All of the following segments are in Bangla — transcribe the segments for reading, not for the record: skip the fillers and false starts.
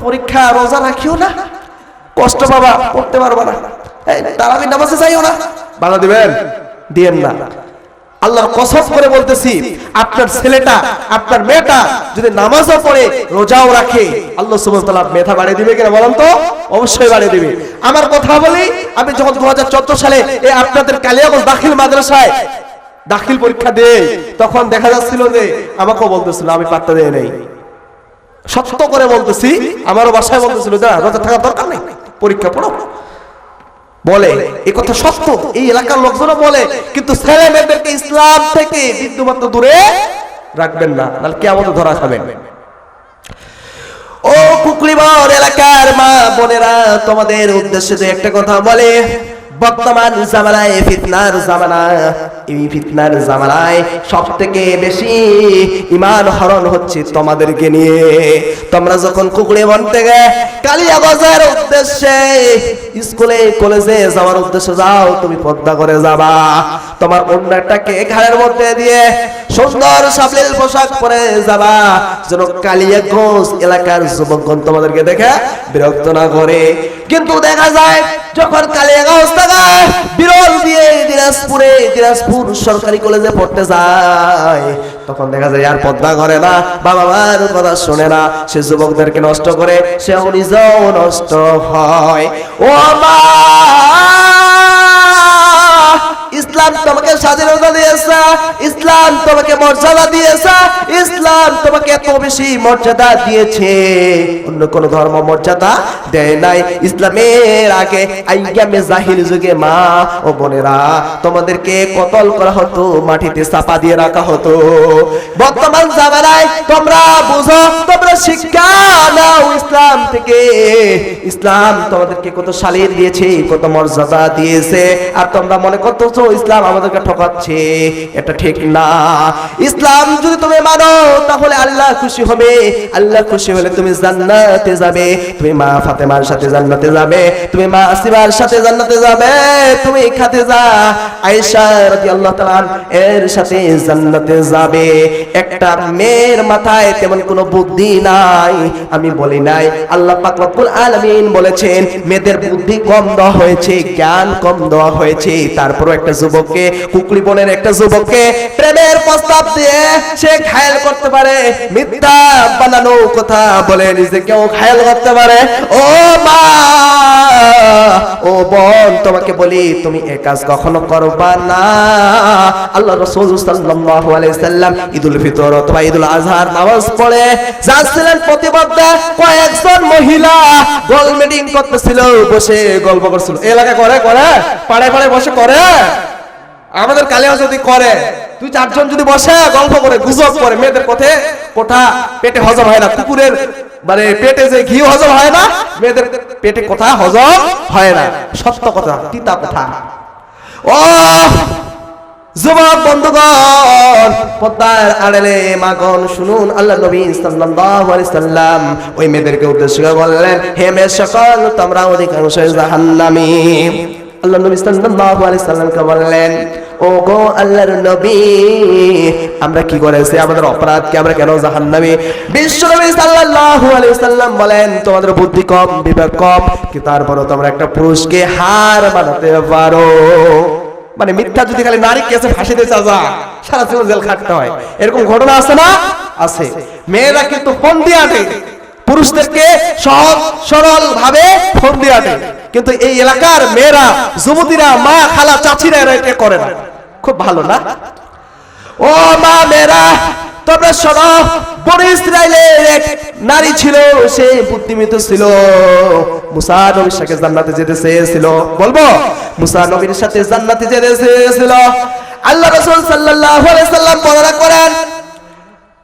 পরীক্ষা রোজা রাখিও না, কষ্ট পাবা, পড়তে পারবা না, তারাবি নামাজে যাইও না, বাধা দিবেন? দিয়েন না। আল্লাহর কসম করে বলতেছি, আপনার ছেলেটা আপনার মেয়েটা যদি নামাজও পড়ে রোজাও রাখে, আল্লাহ সুবহানাহু ওয়া তাআলা মেধা বাড়িয়ে দিবে কিনা বলেন তো? অবশ্যই বাড়িয়ে দিবে। আমার কথা বলি, আমি যখন 2014 সালে এই আপনাদের কালিয়াগঞ্জ দাখিল মাদ্রাসায় দাখিল পরীক্ষা দেই, তখন দেখা যাচ্ছিল যে আমাকেও বলতেছিল, আমি পাত্তা দেই নাই, সত্য করে বলতেছি, আমারও বাসায় বলতেছিল যে রোজা থাকার দরকার নেই, পরীক্ষা পড়ো বলে। এই কথা সত্য, এই এলাকার লোকজনও বলে, কিন্তু ছেলে মেয়েদেরকে ইসলাম থেকে বিন্দুমাত্র দূরে রাখবেন না, নাহলে কিয়ামতে ধরা খাবেন। ও কুকলিবর এলাকার মা বোনেরা, তোমাদের উদ্দেশ্যে যে একটা কথা বলে, বর্তমান জামানায় ফিতনার জামানা, এই ফিতনার জামানায় সবথেকে বেশি ঈমান হরণ হচ্ছে তোমাদেরকে নিয়ে। তোমরা যখন কুকলিবন থেকে কালিয়াগঞ্জের উদ্দেশ্যে স্কুলে কলেজে যাওয়ার উদ্দেশ্যে যাও, তুমি পর্দা করে যাবা, তোমার অন্যটাকে ঘাড়ের মধ্যে দিয়ে সুন্দর সাবলীল পোশাক পরে যাবা, যেন কালিয়াগঞ্জ এলাকার যুবকগণ তোমাদেরকে দেখে বিরক্ত না করে। কিন্তু দেখা যায় যখন কালিয়াগঞ্জ থেকে বিরল দিয়ে দিনাজপুর সরকারি কলেজে পড়তে যায়, তখন দেখা যায় আর পর্দা করে না, বাবা মার কথা শুনে না, সে যুবকদেরকে নষ্ট করে, সেও নিজেও নষ্ট হয়। ও মা, ইসলাম তোমাকে স্বাধীনতা দিয়েছে, ইসলাম তোমাকে মর্যাদা দিয়েছে, ইসলাম তোমাকে এত বেশি মর্যাদা দিয়েছে, অন্য কোন ধর্ম মর্যাদা দেয় নাই। ইসলামের আগে আইয়ামে জাহিল যুগে মা ও বোনেরা তোমাদেরকে কতল করা হতো, মাটিতে চাপা দিয়ে রাখা হতো। বর্তমান জামানায় তোমরা বুঝো, তোমরা শিক্ষা নাও ইসলাম থেকে, ইসলাম তোমাদেরকে কত শালীন দিয়েছে, কত মর্যাদা দিয়েছে, আর তোমরা মনে করতেছো ইসলাম আমাদেরকে ঠকাচ্ছে। এটা ঠিক না। ইসলাম যদি তুমি মানো তাহলে আল্লাহ খুশি হবে, আল্লাহ খুশি হলে তুমি জান্নাতে যাবে, তুমি মা ফাতেমার সাথে জান্নাতে যাবে, তুমি মা আসিমার সাথে জান্নাতে যাবে, তুমি খাদিজা আয়েশা রাদিয়াল্লাহু তাআলা এর সাথে জান্নাতে যাবে। একটা মেয়ের মাথায় তেমন কোনো বুদ্ধি নাই, আমি বলি নাই, আল্লাহ পাক রব্বুল আলামিন বলেছেন মেয়েদের বুদ্ধি কম দেওয়া হয়েছে, জ্ঞান কম দেওয়া হয়েছে। তারপর একটা যুবককে, কুকলি বোনের একটা যুবককে প্রেমের প্রস্তাব দিয়ে সে ঘায়েল করতে পারে, মিথ্যা বানানো কথা বলে নিজেকেও ঘায়েল করতে পারে। ও মা, ও বোন, তোমাকে বলি তুমি এই কাজ কখনো করবা না। আল্লাহ রাসূল সাল্লাল্লাহু আলাইহি সাল্লাম ঈদুল ফিতর অথবা ঈদুল আজহার নামাজ পড়ে যাচ্ছিলেন, প্রতিপক্ষে কয়েকজন মহিলা গোল মিটিং করতেছিল, বসে গল্প করছিল। এলাকা করে পাড়ায় পাড়ায় বসে করে, আমাদের কালিয়া যদি করে, তুই চারজন যদি বসে গল্প করে গুজব করে, মেয়েদের কথা পেটে হজম হয় না, কুকুরের মানে পেটে যে ঘি হজম হয় না, মেয়েদের পেটে কথা হজম হয় না, সত্য কথা, তিতা কথা। ও যুবক বন্ধুগণ, পর্দার আড়ালে মাগন শুনুন, আল্লাহ নবী সাল্লাল্লাহু আলাইহি সাল্লাম ওই মেয়েদেরকে উদ্দেশ্য করে বললেন, হে মেয়ে সকল, তোমরা অধিকাংশই জাহান্নামী। আল্লাহ নবী সাল্লাল্লাহু আলাইহি সাল্লামকে বললেন, ও গো আল্লাহর নবী, আমরা কি করেছি, আমাদের অপরাধ কি, আমরা কেন জাহান্নামী? বিশ্ব নবী সাল্লাল্লাহু আলাইহি সাল্লাম বলেন, তোমাদের বুদ্ধি কম, বিবেক কম, কি তারপরও তোমরা একটা পুরুষকে হার বানাতে পারো। মানে মিথ্যা যদি খালি নারী কেসে ফাঁসিতে চাজা, সারা জীবন জেল খাটতে হয়, এরকম ঘটনা আছে না? আছে। মেয়েরা কিন্তু ফোন দিয়ে আটে, পুরুষদেরকে সহজ সরল ভাবে ফোন দিয়ে আটে, কিন্তু এই এলাকার মেয়েরা, যুবতীরা, মা খালা চাচিরা এটা করে না। খুব ভালো না? ও মা মেয়েরা, তোমরা শোনো, বনি ইসরাইলের এক নারী ছিল, সে বুদ্ধিমতী ছিল, মুসা নবীর সাথে জান্নাতে যেতে চেয়েছিল। বলবো, মুসা নবীর সাথে জান্নাতে যেতে চেয়েছিল। আল্লাহ রাসূল সাল্লাল্লাহু আলাইহি সাল্লাম বর্ণনা করেন,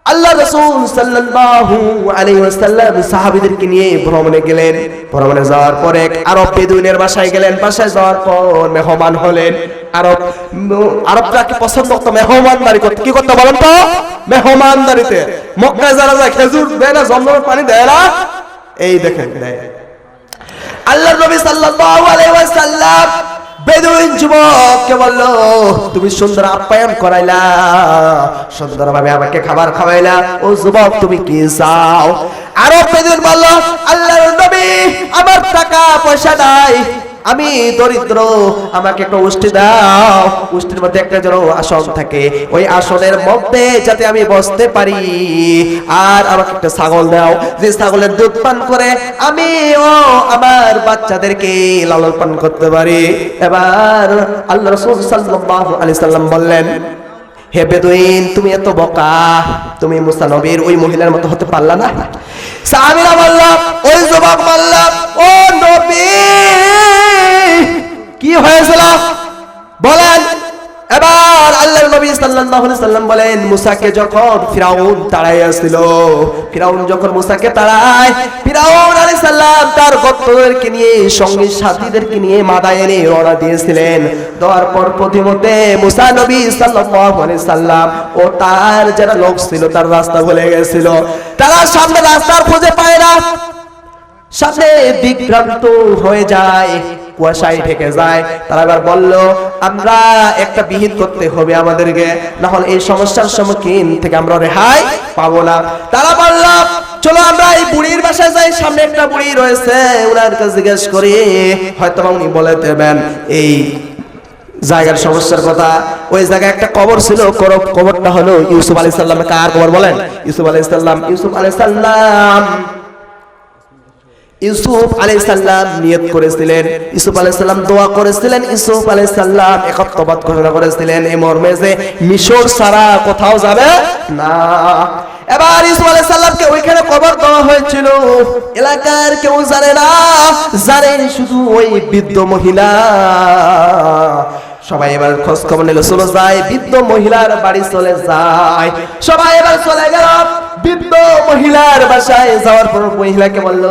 আল্লাহ রাসূল সাল্লাল্লাহু আলাইহি ওয়াসাল্লাম সাহাবীদেরকে নিয়ে ভ্রমণে গেলেন। ভ্রমণে যাওয়ার পরে এক আরব বেদুইনের বাসায় গেলেন। বাসায় যাওয়ার পর মেহমান হলেন। আরবরা কি পছন্দ করতো মেহমানদারি করতে? কি করতে বলেন তো? মেহমানদারিতে। মক্কায় যারা যায় খেজুর দেয় না, জমজমের পানি দেয় না, এই দেখেন দেয়। আল্লাহ নবী সাল্লাল্লাহু আলাইহি ওয়াসাল্লাম বেদুইন যুবককে বলল, তুমি সুন্দর আপ্যায়ন করাইলা, সুন্দরভাবে আমাকে খাবার খাওয়াইলা, ও যুবক তুমি কি চাও? আরব বেদুইন বলল, আল্লাহ টাকা পয়সা নাই, আমি দরিদ্র, আমাকে একটা উষ্টি দাও, উষ্টির মধ্যে একটা যেন আসন থাকে, ওই আসনের মধ্যে যাতে আমি বসতে পারি, আর আমাকে একটা ছাগল দাও, যে ছাগলের দুধ পান করে আমি ও আমার বাচ্চাদেরকে লালন পালন করতে পারি। এবার আল্লাহ রাসূল সাল্লাল্লাহু আলাইহি সাল্লাম বললেন, হে বেদুইন, তুমি এত বোকা, তুমি মুসা নবীর ওই মহিলার মতো হতে পারলা না? সাহাবীরা বলল, ওই যুবক বলল, ও নবী কি হয়েছিল বলেন। এবার আল্লাহর নবী সাল্লাল্লাহু আলাইহি সাল্লাম বলেন, মুসাকে যখন ফিরাউন তাড়াইয়াছিল, ফিরাউন যখন মুসাকে তাড়ায়, ফিরাউন আলাইহিস সালাম তার গোত্রদেরকে নিয়ে, সঙ্গী সাথীদেরকে নিয়ে মাদায়েনে রওনা দিয়েছিলেন। দেওয়ার পর পথিমধ্যে মুসা নবী সাল্লাল্লাহু আলাইহি সাল্লাম ও তার যারা লোক ছিল তার রাস্তা ভুলে গেছিল, তারা সামনে রাস্তার খুঁজে পায় না, সামনে বিভ্রান্ত হয়ে যায়, কুয়াশায় ঢেকে যায়। তারা এবার বলল, আমরা একটা বিহিত করতে হবে আমাদেরকে, না হলে এই সমস্যার সম্মুখীন থেকে আমরা রেহাই পাবো না। তারা বলল, চলো আমরা এই বুড়ির বাসায় যাই, সামনে একটা বুড়ি রয়েছে, ওনার কাছে জিজ্ঞেস করি, হয়তো উনি বলে দেবেন এই জায়গার সমস্যার কথা। ওই জায়গায় একটা কবর ছিল, কবরটা হলো ইউসুফ আলাইহিস সালামের। কার কবর বলেন? ইউসুফ আলাইহিস সালাম। ইউসুফ আলাইহিস সালাম নিয়ত করেছিলেন, ইউসুফ আলাইহিস সালাম দোয়া করেছিলেন, ইউসুফ আলাইহিস সালাম একত্ববাদ ঘোষণা করেছিলেন এই মর্মে যে মিশর ছাড়া কোথাও যাবে না। এবার ইউসুফ আলাইহিস সালামকে ওইখানে কবর দেওয়া হয়েছিল, এলাকার কেউ জানে না, জানেন শুধু ওই বৃদ্ধ মহিলা। সবাই এবার খোঁজ খবর নিল, চলে যায় বৃদ্ধ মহিলার বাড়ি, চলে যায় সবাই। এবার চলে গেল বৃদ্ধ মহিলার বাসায়। যাওয়ার পর মহিলাকে বলল,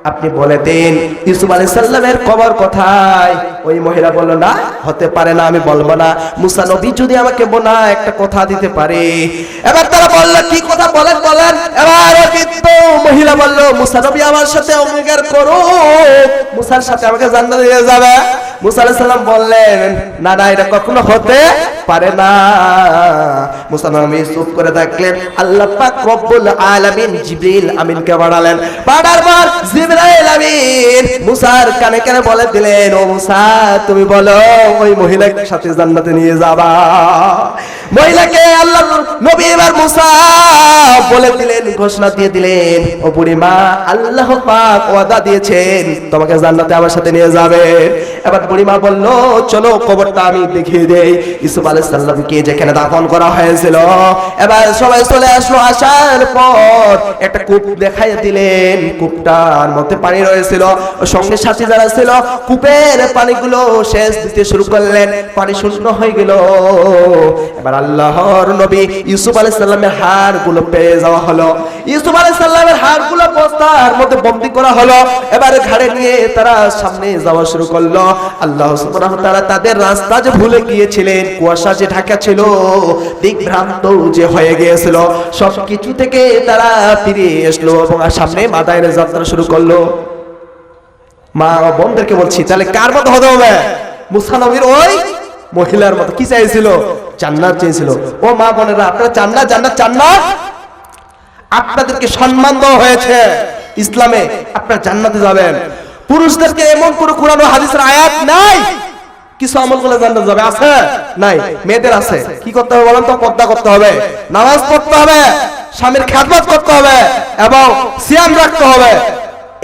আপনি বলে দিন ইউসুফ আলাইহিস সালামের কবর কোথায়? ওই মহিলা বলল, না, হতে পারে না, আমি বলবো না, মুসা নবী যদি আমাকে বোনা একটা কথা দিতে পারে। এবার তারা বলল, কি কথা বলেন বলেন। এবার বৃদ্ধ মহিলা বলল, মুসা নবী আমার সাথে অঙ্গীকার করো, মুসার সাথে আমাকে জান্নাতে নিয়ে যাবে। মুসা আলাইহিস সালাম বললেন, না না, এটা কখনো হতে পারে না। মুসা নবী চুপ করে থাকলেন। আল্লাহ পাক রব্বুল আলামিন জিবরিল আমিনকে পাঠালেন। পাঠার পর জিবরাইল আমিন মুসার কানে কানে বলে দিলেন, ও মুসা, তুমি বলো ওই মহিলার সাথে জান্নাতে নিয়ে যাবা। মহিলাকে আল্লাহ নবী এবার মুসা বলে দিলেন, ঘোষণা দিয়ে দিলেন, ও বুড়িমা, আল্লাহ পাক ওয়াদা দিয়েছেন তোমাকে জান্নাতে আমার সাথে নিয়ে যাবে। এবার বুড়িমা বলল, চলো কবরটা আমি দেখিয়ে দেই। ইউসুফ আলাইহিস সালামকে যেখানে দাফন করা হয়েছিল, এবার সবাই চলে আসলো। আসার পর একটা কূপ দেখাই দিলেন, কূপটার মধ্যে পানি রয়েছিল। সঙ্গে সাথী যারা ছিল কূপের পানিগুলো সেচ দিতে শুরু করলেন, পানি শূন্য হয়ে গেল। এবার আল্লাহর নবী ইউসুফ আলাইহিস সালামের হাড়গুলো পেয়ে যাওয়া হলো। ইউসুফ আলাইহিস সালামের হাড়গুলো বস্তার মধ্যে বন্দী করা হলো। এবার ঘাড়ে নিয়ে তারা সামনে যাওয়া শুরু করলো। আল্লাহ সুবহানাহু ওয়া তাআলা তাদের রাস্তা যে ভুলে গিয়েছিলেন, কুয়াশা যে ঢাকা ছিল, দিকভ্রান্ত যে হয়ে গিয়েছিল, সবকিছু থেকে তারা ফিরে আসলো এবং সামনে মাদায়েনে যাত্রা শুরু করলো। মা ও বোনদেরকে বলছি, তাহলে কার মতো হতে হবে? মুসা নবীর ওই মহিলার মতো। কি চাইছিল? জান্নাত চেয়েছিল। ও মা বোনেরা, আপনারা চান না জান্নাত? চান না? আপনাদেরকে সম্মান দেওয়া হয়েছে ইসলামে, আপনারা জান্নাতে যাবেন। পুরুষদেরকে এমন কোন কোরআন ও হাদিসের আয়াত নাই কিছু আমল করলে জান্নাত যাবে, আছে? নাই। মেয়েদের আছে। কি করতে হবে বলেন তো? পর্দা করতে হবে, নামাজ পড়তে হবে, স্বামীর খেদমত করতে হবে এবং সিয়াম রাখতে হবে।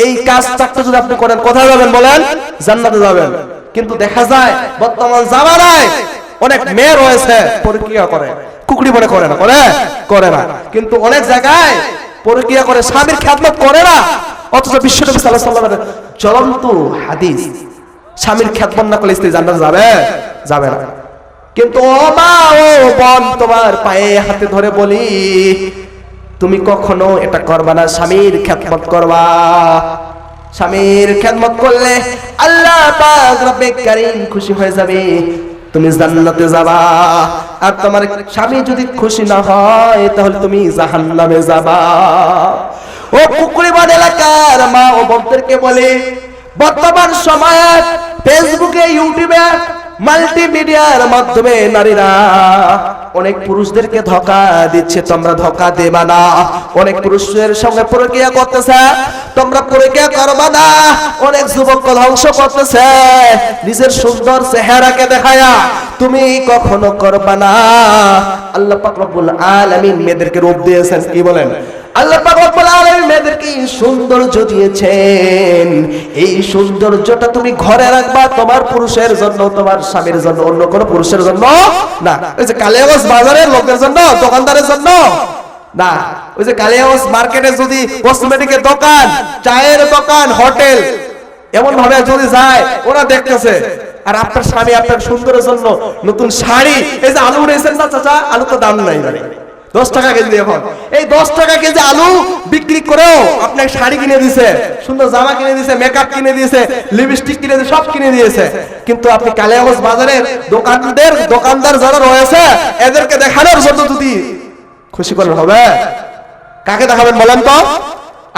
এই কাজ চারটা যদি আপনি করেন, কোথায় যাবেন বলেন? জান্নাতে যাবেন। কিন্তু দেখা যায় বর্তমান জামানায় অনেক মেয়ে রয়েছে পরকীয়া করে, কুকড়ি মনে করে না, করে না, কিন্তু অনেক জায়গায় পরকীয়া করে, স্বামীর খেদমত করে না। অথচ বিশ্বনবী সাল্লাল্লাহু আলাইহি ওয়াসাল্লামের জ্বলন্ত হাদিস, স্বামীর খেদমত না করলে স্ত্রী জান্নাতে যাবে না। কিন্তু ও মা ও বোন, তোমার পায়ে হাতে ধরে বলি, তুমি কখনো এটা করবা না, স্বামীর খেদমত করবা। স্বামীর খেদমত করলে আল্লাহ পাক রব্বে কারীম খুশি হয়ে যাবে, তুমি জান্নাতে যাবা। আর তোমার স্বামী যদি খুশি না হয় তাহলে তুমি জাহান্নামে যাবা। ও কুকুরিবান এলাকার মা ও বোনদেরকে বলে, বর্তমান সময়ে ফেসবুকে, ইউটিউবে মাল্টিমিডিয়ার মাধ্যমে নারীরা অনেক পুরুষদেরকে ধোঁকা দিচ্ছে, তোমরা ধোঁকা দেবা না। অনেক পুরুষের সঙ্গে পরকীয়া করতেছে, তোমরা পরকীয়া করবা না। অনেক যুবককে ধ্বংস করতেছে নিজের সুন্দর চেহারাকে দেখায়া, তুমি কখনো করবা না। আল্লাহ পাক রব্বুল আলামিন মেয়েদেরকে রূপ দিয়েছেন, কি বলেন? আল্লাহ পাক রব্বুল আলামিন মেয়েদেরকে সৌন্দর্য দিয়েছেন। এই সৌন্দর্যটা তুমি ঘরে রাখবা, তোমার পুরুষের জন্য, তোমার স্বামীর জন্য, অন্য কোনো পুরুষের জন্য না। ওই যে কালিয়াগঞ্জ বাজারের লোকের জন্য, দোকানদারের জন্য না। ওই যে কালিয়াগঞ্জ মার্কেটে যদি কসমেটিকের দোকান, চায়ের দোকান, হোটেল এমন ভাবে যদি যায়, ওরা দেখতেছে। আর আপনার স্বামী আপনার সুন্দরের জন্য নতুন শাড়ি, এই যে আলু রয়েছেন না চাচা, আলু তো দাম নাই, মানে 10 টাকা কেজি। এখন এই 10 টাকা কেজি আলু বিক্রি করেও আপনাকে শাড়ি কিনে দিয়েছে, সুন্দর জামা কিনে দিয়েছে, মেকআপ কিনে দিয়েছে, লিপস্টিক কিনে দিয়েছে, সব কিনে দিয়েছে। কিন্তু আপনি কালিয়াগঞ্জ বাজারের দোকানদার যারা রয়েছে, এদেরকে দেখানোর জন্য যদি খুশি করেন, হবে? কাকে দেখাবেন বলেন তো?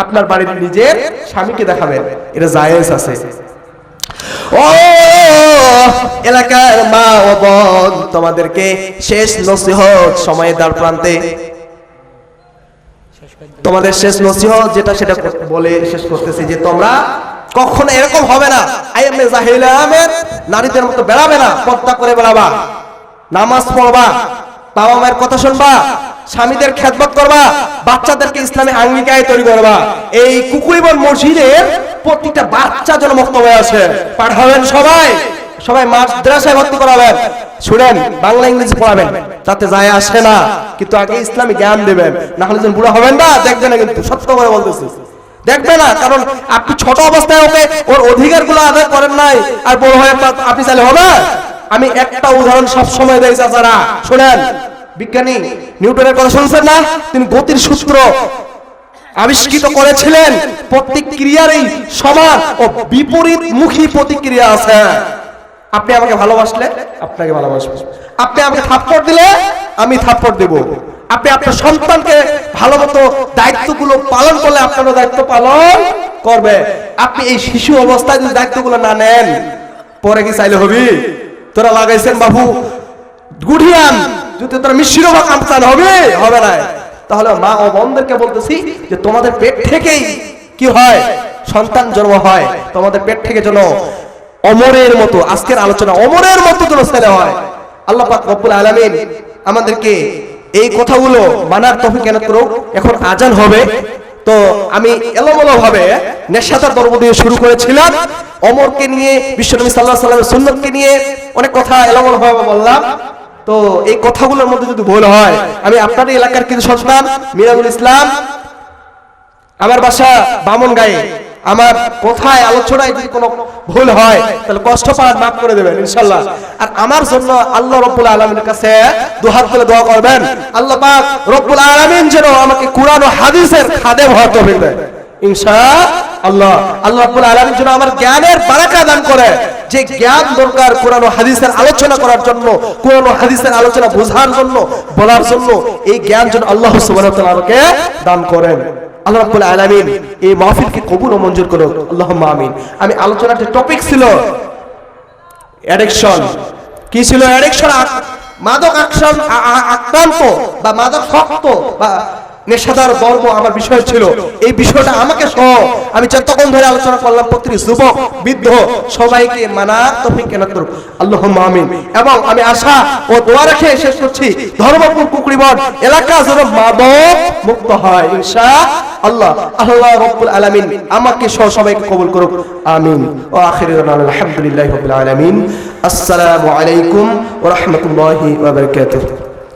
আপনার বাড়ির নিজের স্বামীকে দেখাবেন, এটা জায়েজ আছে। ও এলাকার মা ও বোন, তোমাদেরকে শেষ নসিহত সময়ের দ্বার প্রান্তে, তোমাদের শেষ নসিহত যেটা সেটা বলে শেষ করতেছি যে তোমরা কখনো এরকম হবে না, আইএমএ জাহিলা আহমেদ নারীদের মতো বেড়াবে না, পর্দা করে বেড়াবা, নামাজ পড়বা, বাবা মায়ের কথা শুনবা, স্বামীদের খেদমত করবা, বাচ্চাদেরকে ইসলামে আঙ্গিকায় তৈরি করবা। এই কুকুরিবন মসজিদের প্রতিটা বাচ্চা যেন মক্তব্য আছে, পাঠাবেন সবাই মাদ্রাসায় ভর্তি করাবেন। শুনেন, বাংলা ইংরেজি পড়াবেন, তাতে যায় আসে না, কিন্তু আগে ইসলামী জ্ঞান দেবেন, না হলে যেন বুড়া হবেন না, দেখবে না, কিন্তু সত্য করে বলতেছি, দেখবে না। কারণ আপনি ছোট অবস্থায় ওকে ওর অধিকারগুলো আদায় করেন নাই, আর বড় হয়ে আপনি চাইলে হবে? আমি একটা উদাহরণ সব সময় দেই চাচারা, শুনেন। বিজ্ঞানী নিউটনের কথা শুনছেন না? তিনি গতির সূত্র আবিষ্কৃত করেছিলেন। প্রত্যেক ক্রিয়ারই সমান ও বিপরীতমুখী প্রতিক্রিয়া আছে। আপনি আমাকে ভালোবাসলে আপনাকে ভালোবাসবো, আপনি আমাকে থাপ্পড় দিলে আমি থাপ্পড় দেব, আপনি আপনার সন্তানকে ভালোমতো দায়িত্বগুলো পালন করলে আপনারও দায়িত্ব পালন করবে। আপনি এই শিশু অবস্থায় যদি দায়িত্বগুলো না নেন, পরে কি চাইলে হবি? তোরা লাগাইছেন বাবু গুড়িয়ান, যদি তোরা মিশ্র বা কামচান হবে না। তাহলে মা ও বোনদেরকে বলতেছি যে তোমাদের পেট থেকেই কি হয়? সন্তান জন্ম হয়। তোমাদের পেট থেকে যেন অমরের মতো, আজকের আলোচনা অমরের মতো যেন ছেলে হয়। আল্লাহ পাক রব্বুল আলামিন আমাদেরকে এই কথাগুলো মানার তৌফিক দান করুক। এখন আজান হবে, তো আমি এলোমেলো ভাবে নেশাদার দর্ব দিয়ে শুরু করেছিলাম, অমরকে নিয়ে, বিশ্বনবী সাল্লাল্লাহু আলাইহি ওয়াসাল্লামের সুন্নাত কে নিয়ে অনেক কথা এলোমেলো ভাবে বললাম। তো এই কথাগুলোর মধ্যে যদি ভুল হয়, আমি আপনাদের এলাকার কিছু সন্তান, মিরাজুল ইসলাম, আমার বাসা বামনগাঁয়ে, আমার কোথায় আলোচনায় যদি কোনো ভুল হয় তাহলে কষ্ট পাওয়ার মাফ করে দেবেন ইনশাআল্লাহ। আর আমার জন্য আল্লাহ রাব্বুল আলামিনের কাছে দুহাত তুলে দোয়া করবেন, আল্লাহ পাক রব্বুল আলামিন যেন আমাকে কুরআন ও হাদিসের খাদেম হওয়ার তৌফিক দেয় ইনশাআল্লাহ। আল্লাহ রাব্বুল আলামিন যেন আমার জ্ঞানের বারাকা দান করে, যে জ্ঞান দরকার কোরআন ও হাদিসের আলোচনা করার জন্য, কোরআন ও হাদিসের আলোচনা বোঝার জন্য, বলার জন্য, এই জ্ঞান যেন আল্লাহ সুবহানাহু ওয়া তাআলা আমাকে দান করেন। আল্লাহ রাব্বুল আলামিন এই মাহফিলকে কবুল ও মঞ্জুর করুন, আল্লাহুম্মা আমিন। আমি আলোচনার যে টপিক ছিল অ্যাডিকশন, কি ছিল? অ্যাডিকশন, মাদক আক্রান্ত বা মাদক শক্ত বা নেশাদার বর্ম আমার বিষয় ছিল। এই বিষয়টা আমাকে সহ আমি যতক্ষণ ধরে আলোচনা করলাম, প্রতিটি যুবক বৃদ্ধ সবাইকে মানার তৌফিক দান করুন, আল্লাহুম্মা আমিন। এবং আমি আশা ও দোয়া রেখে শেষ করছি, ধর্মপুর কুকরিবন এলাকা যেন মাদক মুক্ত হয় ইনশাআল্লাহ। আল্লাহ রাব্বুল আলামিন আমাকে সহ সবাইকে কবুল করুক, আমিন। ওয়া আখিরু দাওয়ানা আলহামদুলিল্লাহি রাব্বিল আলামিন। আসসালামু আলাইকুম ওয়া রাহমাতুল্লাহি ওয়া বারাকাতুহু।